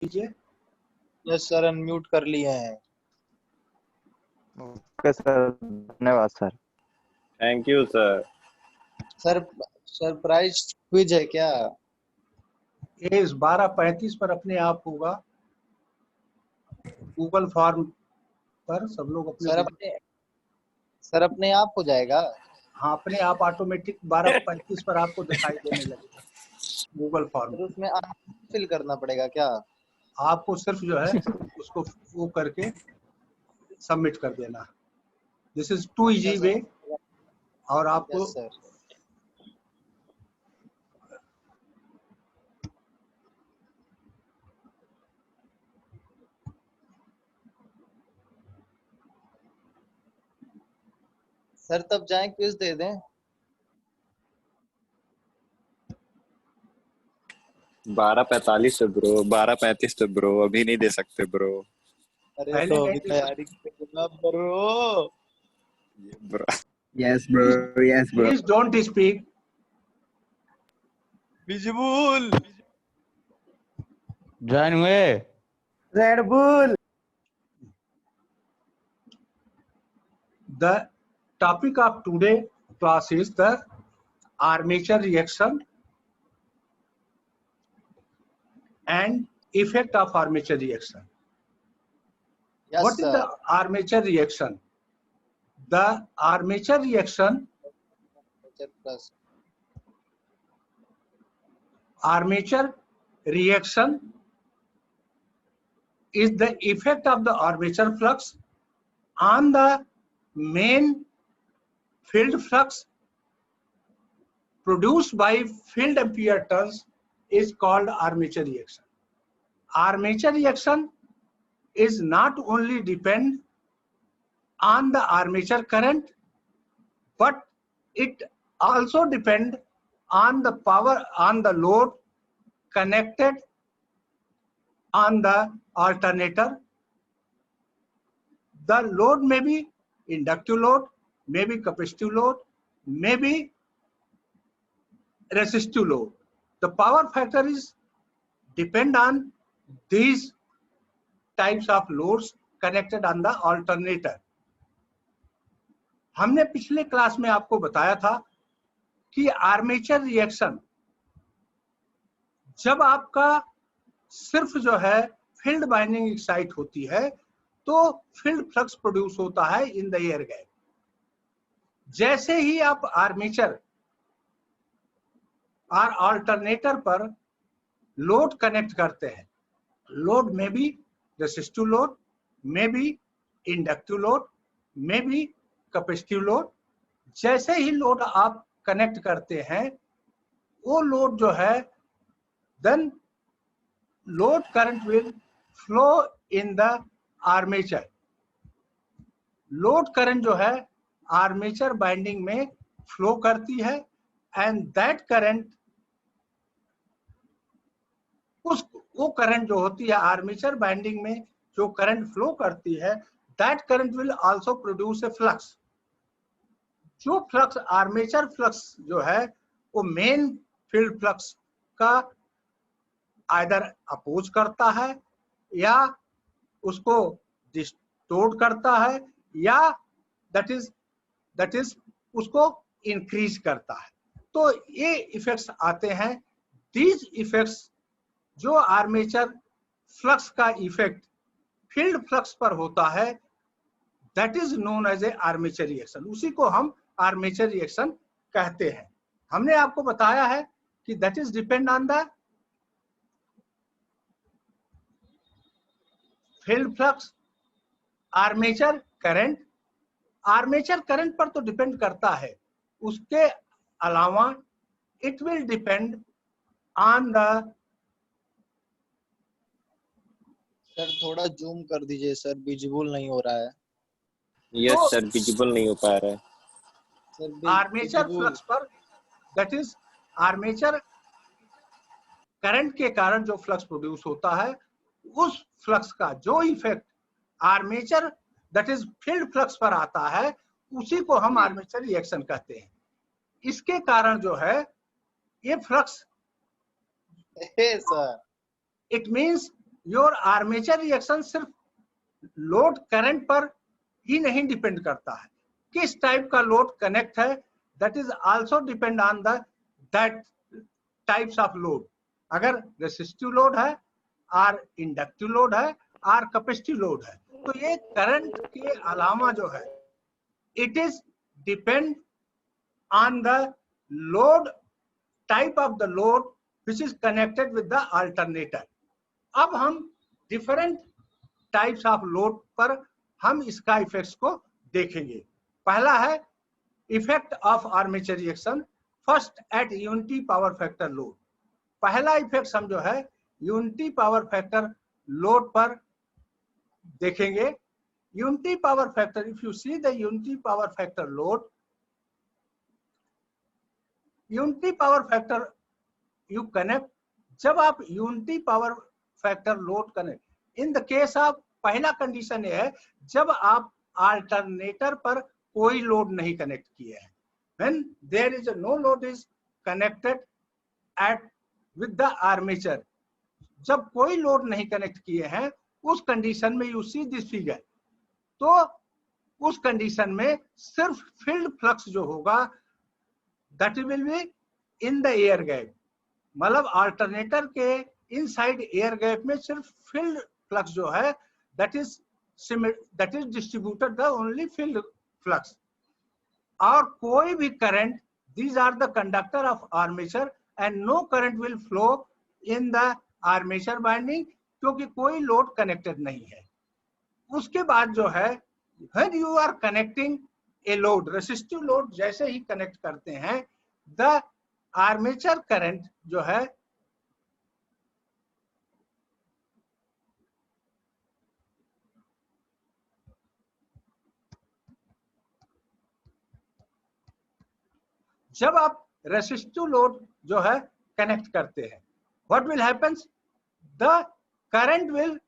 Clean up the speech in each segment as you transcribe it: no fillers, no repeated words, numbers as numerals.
कीजिए। Yes sir, unmute कर लिए हैं। ओके सर, धन्यवाद sir. Thank you sir. Sir surprise quiz है क्या? ये इस 12:35 पर अपने आप होगा, गूगल फॉर्म पर सब लोग अपने सर अपने आप हो जाएगा। हाँ, अपने आप ऑटोमेटिक 12:35 पर आपको दिखाई देने लगेगा गूगल फॉर्म। सर उसमें फिल करना पड़ेगा क्या? आपको सिर्फ जो है उसको वो करके सबमिट कर देना। This is too easy way. और आपको यस सर। सर तब जाएं क्विज दे दें। 12:45 ब्रो, 12:35 तो ब्रो अभी नहीं दे सकते ब्रो। अरे तो अभी तैयारी करना bro. Yes bro, yes bro. Please don't speak. Visual join हुए। Red Bull. The topic of today class is the armature reaction and effect of armature reaction. Yes What is the armature reaction? The armature reaction plus is the effect of the armature flux on the main field flux produced by field ampere turns is called armature reaction. Armature reaction is not only depend on the armature current, but it also depend on the power on the load connected on the alternator. The load may be inductive load, may be capacitive load, may be resistive load. The power factor is depend on these types of loads connected on the alternator. हमने पिछले class में आपको बताया था कि armature reaction जब आपका सिर्फ जो है फील्ड बाइंडिंग एक्साइट होती है तो फील्ड फ्लक्स प्रोड्यूस होता है इन द एयर गैप। जैसे ही आप आर्मेचर और अल्टरनेटर पर लोड कनेक्ट करते हैं, लोड में भी रेसिस्टिव लोड, में भी इंडक्टिव लोड, में भी कैपेसिटिव लोड, जैसे ही लोड आप कनेक्ट करते हैं वो लोड जो है then load current will flow in the armature. Load current जो है आर्मेचर बाइंडिंग में फ्लो करती है एंड दैट करंट वो करंट जो होती है आर्मेचर बाइंडिंग में जो करंट फ्लो करती है that current will also produce a flux. जो फ्लक्स आर्मेचर फ्लक्स जो है वो मेन फील्ड फ्लक्स का आइदर अपोज करता है या उसको डिस्टोर्ट करता है या दैट इज उसको इंक्रीज करता है। तो ये इफेक्ट्स आते हैं। दीज इफेक्ट्स जो आर्मेचर फ्लक्स का इफेक्ट फील्ड फ्लक्स पर होता है that is known as a armature reaction. उसी को हम आर्मेचर रिएक्शन कहते हैं। हमने आपको बताया है कि that is depend on the field flux, armature current. Armature current पर तो डिपेंड करता है, उसके अलावा it will depend on the. Sir थोड़ा जूम कर दीजिए सर, विजिबल नहीं हो रहा है। यस सर, विजिबल नहीं हो पा रहा है सर आर्मेचर फ्लक्स पर दैट इज आर्मेचर करंट के कारण जो फ्लक्स प्रोड्यूस होता है उस फ्लक्स का जो effect armature that is field flux पर आता है उसी को हम आर्मेचर रिएक्शन कहते हैं। इसके कारण जो है ये flux sir it means your armature reaction सिर्फ लोड करंट पर ही नहीं डिपेंड करता है, किस टाइप का लोड कनेक्ट है, that is also depend on the that types of load. अगर रेसिस्टिव लोड है, और इंडक्टिव लोड है, और कैपेसिटिव लोड है, तो ये करंट के अलावा जो है it is depend on the load, type of the load which is connected with the alternator। अब हम डिफरेंट टाइप्स ऑफ लोड पर हम इसका इफेक्ट्स को देखेंगे। पहला है effect of armature reaction first eight unity power factor load. पहला इफेक्ट हम जो है यूनिटी पावर फैक्टर लोड पर देखेंगे। Unity power factor, if you see the unity power factor load, unity power factor you connect, जब आप unity power factor load connect, in the case of, पहला condition ये है जब आप अल्टरनेटर पर कोई लोड नहीं कनेक्ट किए हैं, when there is no load is connected at with the armature, जब कोई लोड नहीं कनेक्ट किए हैं उस कंडीशन में यू सी दिस फिगर, तो उस कंडीशन में सिर्फ फील्ड फ्लक्स जो होगा that will be in the air gap, मतलब अल्टरनेटर के इनसाइड एयर गैप में सिर्फ फील्ड फ्लक्स जो है that is distributed the only field flux, और कोई भी current, these are the conductor of armature and no current will flow in the armature winding, क्योंकि कोई लोड कनेक्टेड नहीं है। उसके बाद जो है when you are connecting a load, resistive load जैसे ही कनेक्ट करते हैं, द आर्मेचर करंट जो है जब आप रेसिस्टिव लोड जो है कनेक्ट करते हैं, what will happens, the current will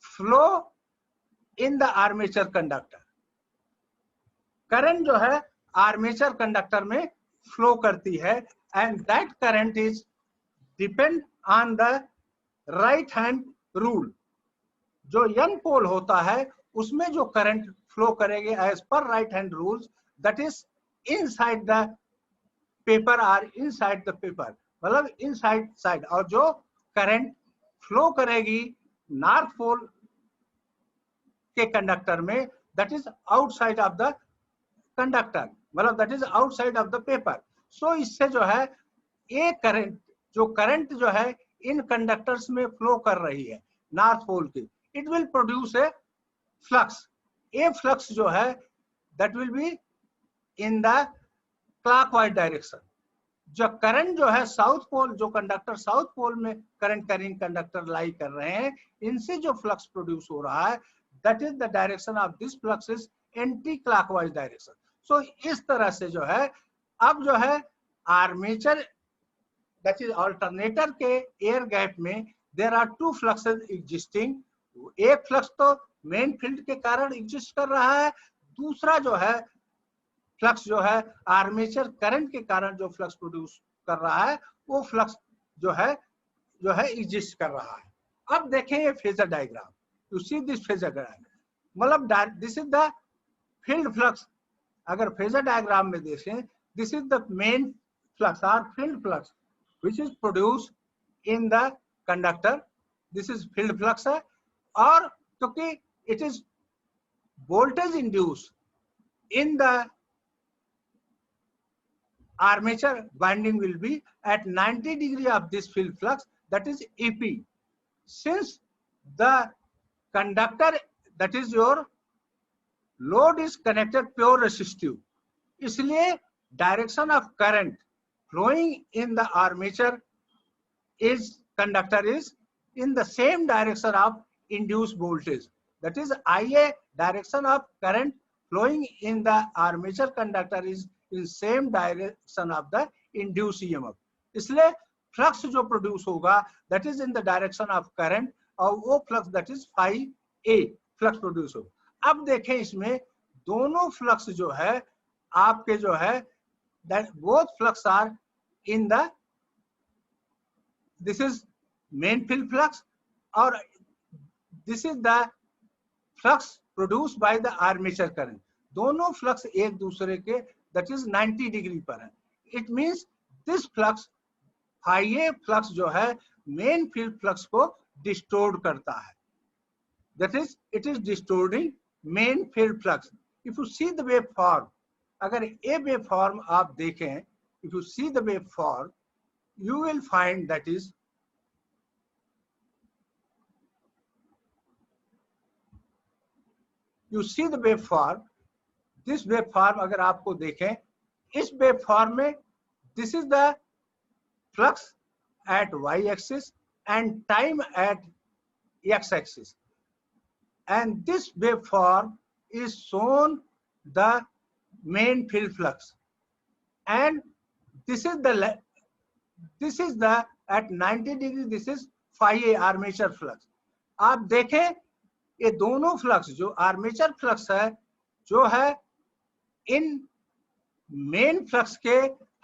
flow in the armature conductor, current जो है आर्मेचर कंडक्टर में फ्लो करती है, and that current is depend on the right hand rule. जो यंग पोल होता है उसमें जो करंट फ्लो करेंगे as per right hand rules, that is inside the paper और इनसाइड द पेपर, मतलब इनसाइड साइड, और जो करंट फ्लो करेगी नॉर्थ पोल के कंडक्टर में, that is outside of the conductor, मतलब that is outside of the paper. So इससे जो है ये करंट, जो करंट जो है इन कंडक्टर्स में फ्लो कर रही है नॉर्थ पोल की, it will produce a flux. A flux जो है that will be in the clockwise direction. जो करंट जो है साउथ पोल, जो कंडक्टर साउथ पोल में करंट कैरिंग कंडक्टर लाई कर रहे हैं, इनसे जो फ्लक्स प्रोड्यूस हो रहा है that is the direction of this flux is anti clockwise direction. So इस तरह से जो है अब जो है आर्मेचर दैट इज अल्टरनेटर के एयर गैप में there are two fluxes existing. एक फ्लक्स तो मेन फील्ड के कारण एग्जिस्ट कर रहा है, दूसरा जो है फ्लक्स जो है आर्मेचर करंट के कारण जो फ्लक्स प्रोड्यूस कर रहा है वो फ्लक्स जो है एग्जिस्ट कर रहा है। अब देखें ये phasor diagram, you see this phasor diagram, मतलब this is the field flux. अगर फेजर डायग्राम में देखें, this is the main flux और field flux which is produced in the conductor, this is field flux है, और क्योंकि it is voltage induced in the armature winding will be at 90 degree of this field flux, that is EP. Since the conductor, that is your load is connected pure resistive, इसलिए direction of current flowing in the armature is conductor is in the same direction of induced voltage, that is IA, direction of current flowing in the armature conductor is in same direction of the induced EMF, इसलिए flux जो produce होगा that is in the direction of current, और वो flux that is phi A flux produce होगा। अब देखें इसमें दोनों फ्लक्स जो है आपके जो है that both flux are in the, this is main field flux और this is the flux produced by the armature current. दोनों फ्लक्स एक दूसरे के that is 90 डिग्री पर है. It means this flux phi A flux जो है main field flux को डिस्टोर्ट करता है. That is, it is distorting main field flux. If you see the waveform, अगर a waveform आप देखें, if you see the waveform, you will find that is you see the waveform. This waveform अगर आपको देखें, इस waveform में this is the flux at y-axis and time at x-axis. And this waveform is shown the main field flux, and this is the at 90 degree, this is phi A armature flux. आप देखें ये दोनों flux जो armature flux है जो है इन main flux के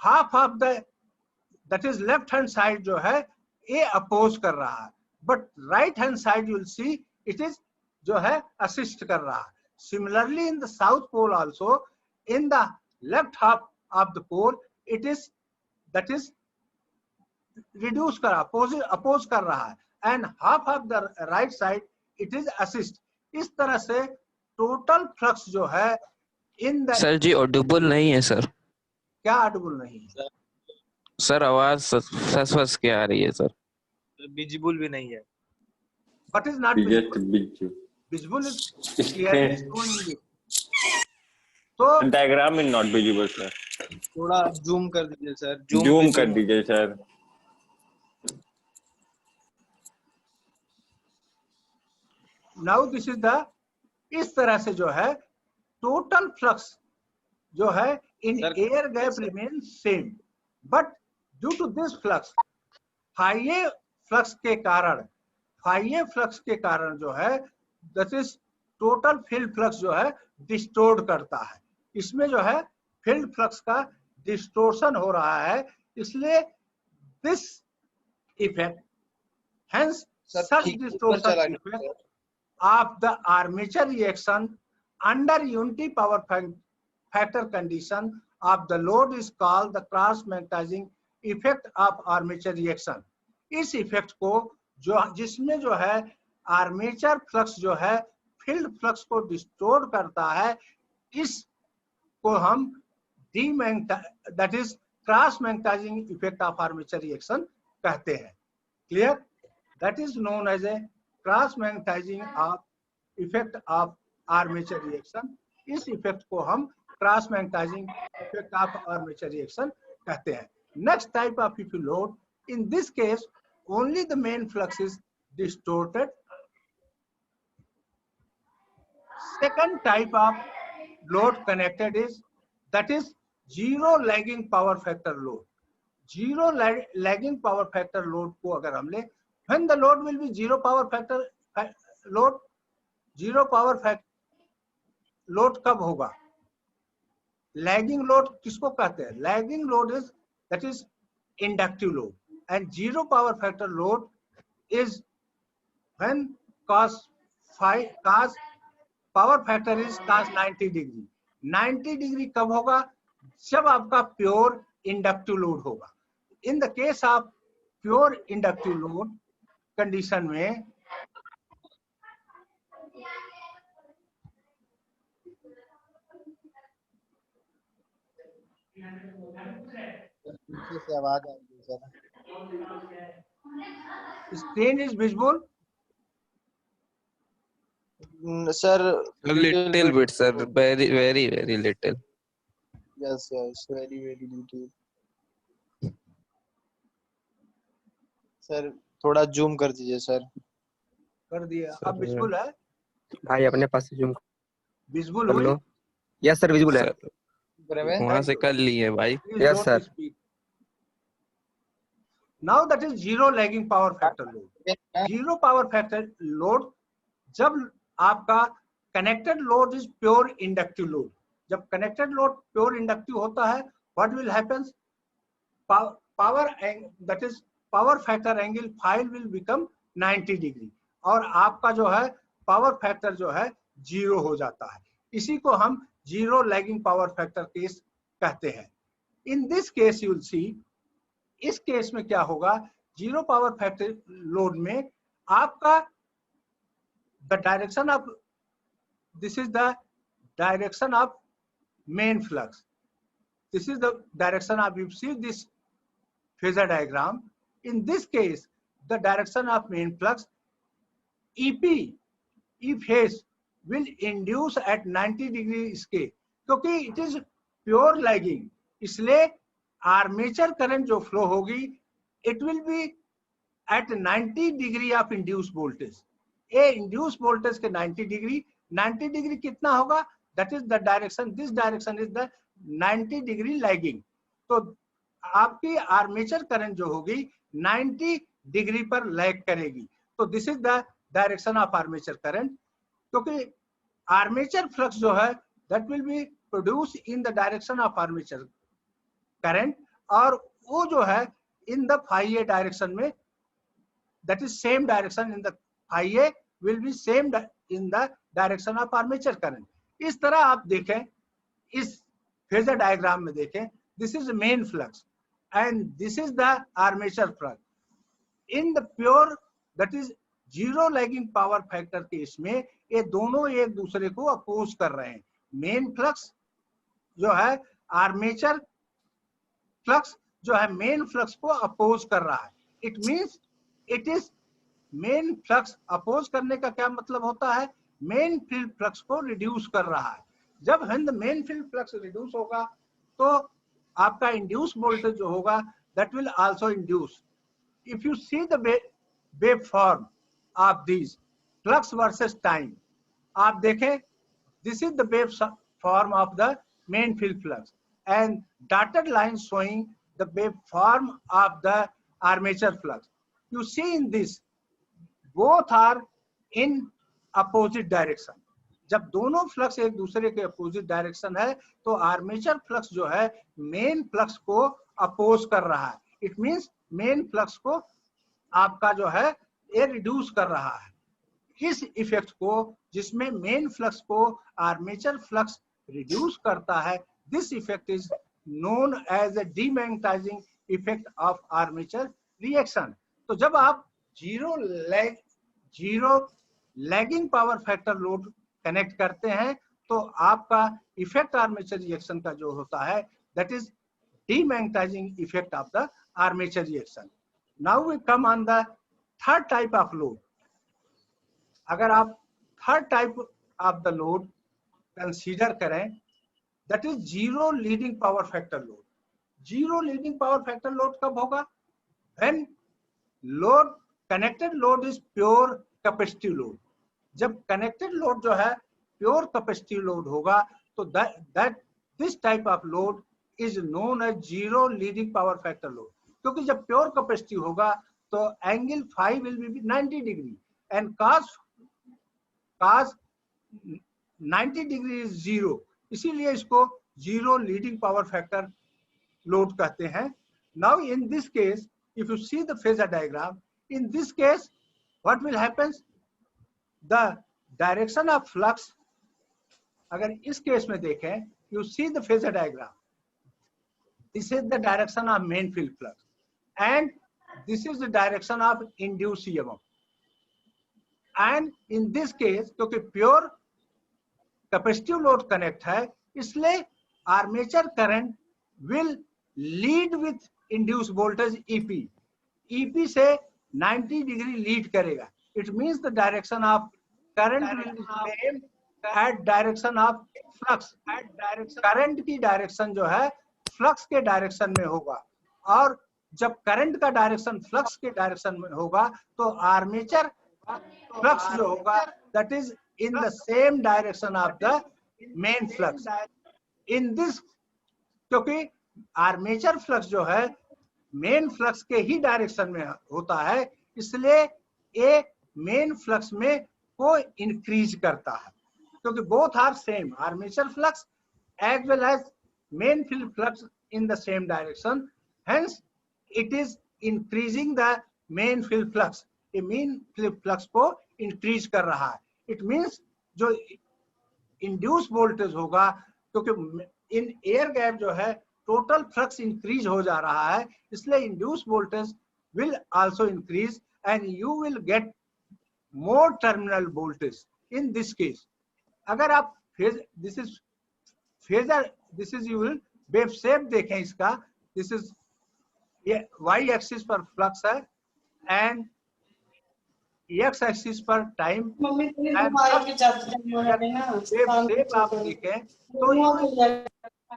half of the that is left hand side जो है ये अपोज कर रहा है, but right hand side you will see it is जो है असिस्ट कर रहा है. Similarly in the south pole also in the left half of the pole it is that is reduce कर अपोज कर रहा है, and half of the right side it is assist. इस तरह से टोटल फ्लक्स जो है in the sir ji audible नहीं है सर. क्या ऑडिबल नहीं है सर? आवाज फस के आ रही है सर. विजिबल भी नहीं है. What is not visible? Visible is clearly shown in this. So diagram is not visible, sir. थोड़ा जूम कर दीजिए सर. जूम कर दीजिए sir. now this is the इस तरह से जो है टोटल फ्लक्स जो है in air gap remain same, but due to this flux phi A flux के कारण जो है that is total field flux जो है डिस्टोर्ट करता है. इसमें जो है फील्ड फ्लक्स का डिस्टोर्शन हो रहा है, इसलिए this effect hence such distortion effect of the armature reaction under unity power factor condition of the load is called the cross magnetizing effect of armature reaction. इस इफेक्ट को जो जिसमें जो है आर्मेचर फ्लक्स जो है फील्ड फ्लक्स को distort करता है, इसको हम that is cross magnetising effect of armature reaction कहते हैं. Clear? That is known as a cross magnetizing of effect of armature reaction. इस इफेक्ट को हम cross magnetising effect of armature reaction कहते हैं. Next type of if you load, in this case only the main flux is distorted. Second type of load connected is that is zero lagging power factor load. Zero lagging power factor load को अगर हम ले, when the load will be zero power factor load, zero power factor load कब होगा? Lagging load किसको कहते हैं? Lagging load is that is inductive load, and zero power factor load is when cos power factor is cos 90 degree. 90 degree कब होगा? जब आपका pure inductive load होगा. इन the case of pure inductive load condition में पीछे से आवाज आ रही है screen is visible. Sir. Little bit sir, very little. Yes, very little. Sir थोड़ा जूम कर दीजिए सर. कर दिया. अब विजिबल है भाई अपने पास से जूम विजिबल कर लो. यस सर विजिबल है. वहां से कर लिए भाई. Yes, sir. Now that is zero lagging power factor load. Zero power factor load जब आपका connected load is pure inductive load. जब connected load pure inductive होता है, what will happen? Power factor angle phi will become 90 degree. और आपका जो है power factor जो है 0 हो जाता है। इसी को हम zero lagging power factor case कहते हैं। इन दिस केस यू विल सी, इस केस में क्या होगा, जीरो पावर फैक्टर लोड में आपका the direction of, this is the direction of main flux, this is the direction of, you see this phasor diagram. In this case, the direction of main flux EP, E phase will induce at 90 degree scale, क्योंकि it is pure lagging, इसलिए armature current जो flow होगी it will be at 90 degree of induced voltage. A induced voltage के 90 degree कितना होगा, that is the direction, this direction is the 90 degree lagging. तो आपकी armature current जो होगी 90 डिग्री पर लैग करेगी। तो this is the direction of armature current, क्योंकि आर्मेचर फ्लक्स जो है that will be produce in the direction of armature current, और वो जो है in the phi a direction में, that is same direction in the phi a will be same in the direction of armature current. इस तरह आप देखें, इस फेजर डायग्राम में देखें, this is main flux and this is the armature flux. In the pure that is zero lagging power factor case में ये दोनों एक दूसरे को अपोज कर रहे हैं। मेन फ्लक्स जो है आर्मेचर फ्लक्स जो है मेन फ्लक्स को अपोज कर रहा है। It means it is main flux oppose करने का क्या मतलब होता है, मेन फील्ड फ्लक्स को रिड्यूस कर रहा है। जब मेन फील्ड फ्लक्स रिड्यूस होगा तो आपका इंड्यूस वोल्टेज जो होगा that will also induce. If you see the wave form of this flux versus time, आप देखें this is the wave form of the main field flux and dotted line showing the wave form of the armature flux. You see in this both are in opposite direction. जब दोनों flux एक दूसरे के opposite direction है तो armature flux जो है main flux को अपोज कर रहा है। इट मींस मेन फ्लक्स को आपका जो है ये रिड्यूस कर रहा है। इस इफेक्ट को जिसमें मेन फ्लक्स को आर्मेचर फ्लक्स रिड्यूस करता है, this effect is known as a demagnetizing effect of armature reaction. तो जब आप zero lagging power factor load connect करते हैं तो आपका इफेक्ट आर्मेचर रिएक्शन का जो होता है that is demagnetising effect of the armature reaction. Now we come on the third type of load. अगर आप third type of the load consider करें that is zero leading power factor load. Zero leading power factor load कब होगा, when load connected load is pure capacitive load. जब connected load जो है pure capacitive load होगा तो that this type of load is known as zero leading power factor load. क्योंकि जब pure capacitive होगा तो angle phi will be 90 degree and cos 90 degree is zero, इसीलिए इसको zero leading power factor load कहते हैं। Now in this case if you see the phasor diagram, in this case what will happens, the direction of flux, अगर इस case में देखें, you see the phasor diagram, this is the direction of main field flux and this is the direction of induced EMF, and in this case क्योंकि pure capacitive load connect है इसलिए armature current will lead with induce voltage EP, EP से 90 degree lead करेगा। It means the direction of current will be same at direction of flux. Current की direction जो है flux के direction में होगा, और जब करंट का डायरेक्शन फ्लक्स के डायरेक्शन में होगा तो आर्मेचर फ्लक्स जो होगा that is in the same direction of the main flux. In this, क्योंकि आर्मेचर फ्लक्स जो है मेन फ्लक्स के ही डायरेक्शन में होता है इसलिए ये मेन फ्लक्स में को इंक्रीज करता है, क्योंकि both are same, armature flux as well as main field flux in the same direction, hence it is increasing the main field flux ये मीन फ्लक्स को इंक्रीज कर रहा है। इट मींस जो इंड्यूस वोल्टेज होगा, क्योंकि इन एयर गैप जो है टोटल फ्लक्स इंक्रीज हो जा रहा है, इसलिए induce voltage will also increase and you will get more terminal voltage in this case. अगर आप this is phasor, this is you will wave shape देखें इसका, this is ये y axis पर फ्लक्स है and x axis पर time, wave shape आप देखें तो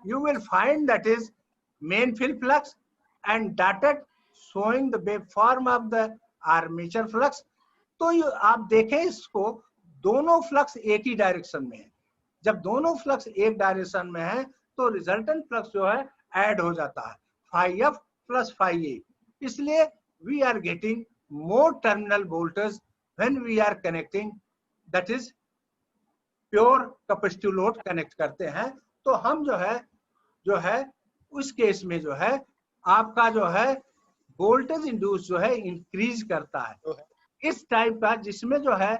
you will find that is main field flux and dotted showing the waveform of the armature flux। तो आप देखें इसको, दोनों फ्लक्स एक ही डायरेक्शन में है। जब दोनों फ्लक्स एक डायरेक्शन में है तो रिजल्टेंट फ्लक्स जो है ऐड हो जाता है, phi f plus phi a। इसलिए we are getting more terminal voltage when we are connecting, that is pure capacitive load connect करते हैं। तो हम जो है उस केस में जो है आपका जो है वोल्टेज इंड्यूस जो है इंक्रीज करता है इस टाइप का, जिसमें जो है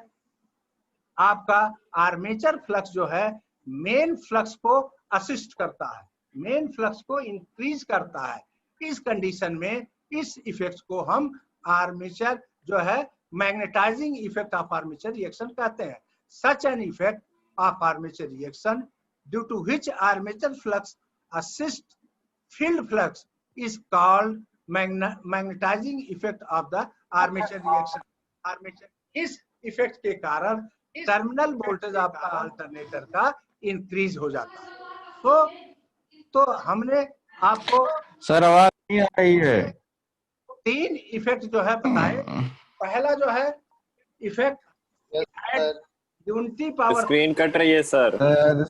आपका आर्मेचर फ्लक्स जो है मेन फ्लक्स को असिस्ट करता है, मेन फ्लक्स को इंक्रीज करता है। इस कंडीशन में इस इफेक्ट को हम आर्मेचर जो है magnetizing effect of armature reaction कहते हैं। Such an effect of armature reaction due to which armature flux assist field flux is called magnetizing effect of the armature reaction। Armature इस effect के कारण terminal voltage आपका alternator का increase हो जाता है। तो हमने आपको सर आवाज नहीं आ रही है। 3 इफेक्ट जो है बताए। पहला जो है effect unity power, screen cut रही है सर,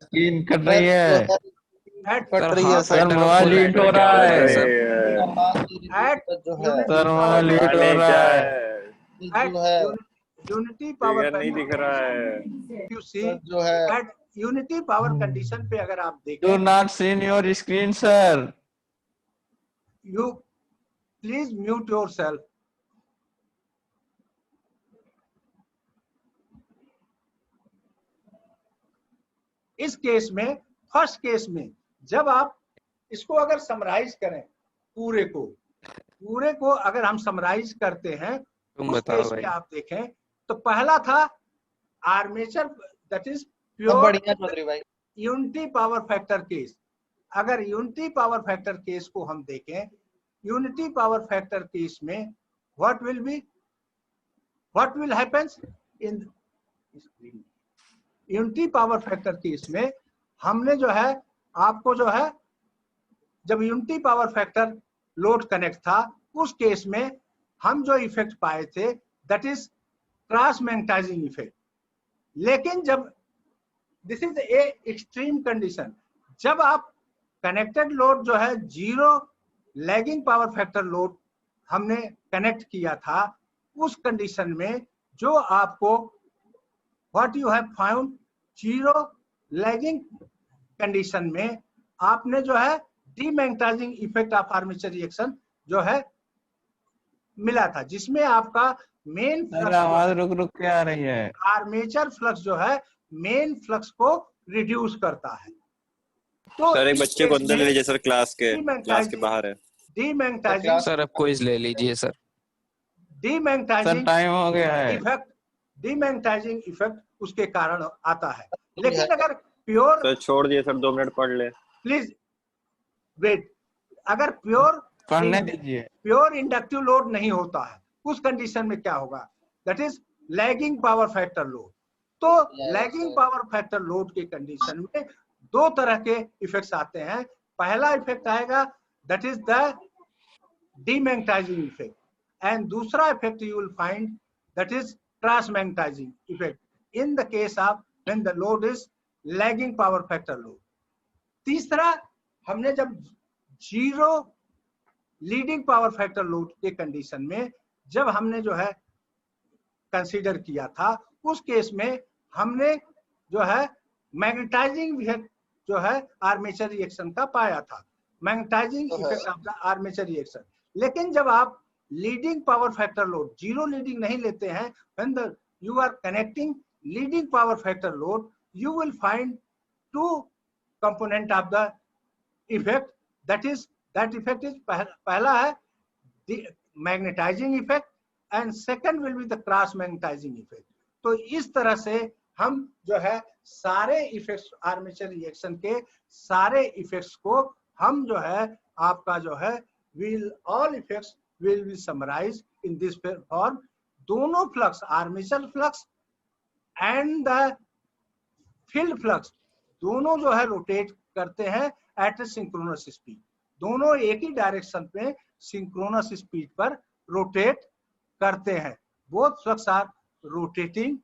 स्क्रीन कट रही है, कट रही है सर मोबाइल हीट हो रहा है, सर मोबाइल हीट हो रहा है, यूनिटी पावर नहीं दिख रहा है। यू सी जो है एट यूनिटी पावर कंडीशन पे अगर आप डू देखें, not seen your screen sir. You please mute yourself. इस केस में, फर्स्ट केस में जब आप इसको अगर समराइज करें, पूरे को अगर हम समराइज करते हैं उस केस में आप देखें तो पहला था armature, that is pure unity power factor case. अगर यूनिटी पावर फैक्टर केस को हम देखें, यूनिटी पावर फैक्टर केस में what will happens in unity power factor case में हमने जो है आपको जो है जब unity power factor load connect था उस केस में हम जो इफेक्ट पाए थे that is cross magnetising effect. लेकिन जब this is a extreme condition, जब आप कनेक्टेड लोड जो है 0 लैगिंग पावर फैक्टर लोड हमने कनेक्ट किया था, उस कंडीशन में जो आपको what you have found 0 lagging condition में आपने जो है demagnetising effect of armature reaction जो है मिला था, जिसमें आपका मेन आवाज रुक के आ रही है, आर्मेचर फ्लक्स जो है मेन फ्लक्स को रिड्यूस करता है। तो सर एक बच्चे को अंदर ले लीजिए सर, क्लास के बाहर है। डीमैग्नेटाइजिंग सर अब क्विज ले लीजिए सर। डीमैग्नेटाइजिंग टाइम हो गया है। इफेक्ट, डीमैग्नेटाइजिंग इफेक्ट उसके कारण आता है। लेकिन अगर प्योर, सर छोड़ दिए सर, 2 मिनट पढ़ ले प्लीज वेट। अगर प्योर पढ़ने दीजिए, प्योर इंडक्टिव लोड नहीं होता है उस कंडीशन में क्या होगा, that is lagging power factor load. तो लैगिंग पावर फैक्टर लोड के कंडीशन में 2 तरह के इफेक्ट्स आते हैं। पहला इफेक्ट आएगा that is the demagnetising effect, and दूसरा effect you will find that is cross magnetising effect in the case of when the load is lagging power factor load. तीसरा, हमने जब 0 लीडिंग पावर फैक्टर लोड के condition में जब हमने जो है कंसीडर किया था, उस केस में हमने जो है मैग्नेटाइजिंग इफेक्ट जो है आर्मेचर रिएक्शन का पाया था, magnetizing effect of the armature reaction. लेकिन जब आप leading power factor load, zero leading नहीं लेते हैं, when the you are connecting leading power factor load, you will find two component of the effect, that effect is पहला है the magnetizing effect and second will be the cross magnetizing effect. तो इस तरह से हम जो है सारे इफेक्ट्स, आर्मेचर रिएक्शन के सारे इफेक्ट्स को हम जो है आपका जो है all effects will be summarized in this form. दोनों flux, armature flux and the field flux, दोनों जो है रोटेट करते हैं एट ए सिंक्रोनस स्पीड, दोनों एक ही डायरेक्शन पे सिंक्रोनस स्पीड पर रोटेट करते हैं. Both flux are rotating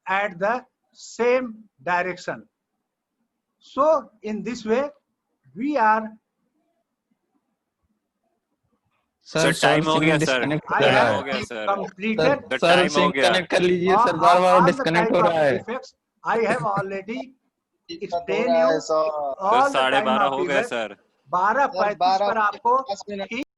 at the same direction. So in this way we are. Sir time हो गया सर, I टाइम हो have गया sir, completed sir sir time हो सिंक गया. कनेक्ट कर लीजिए सर, all बार बार the डिस्कनेक्ट type हो of रहा है. effects I have already explained है you. Sir. All the time 12:30 of हो गए effect. सर. 12:35 पर आपको 5 मिनट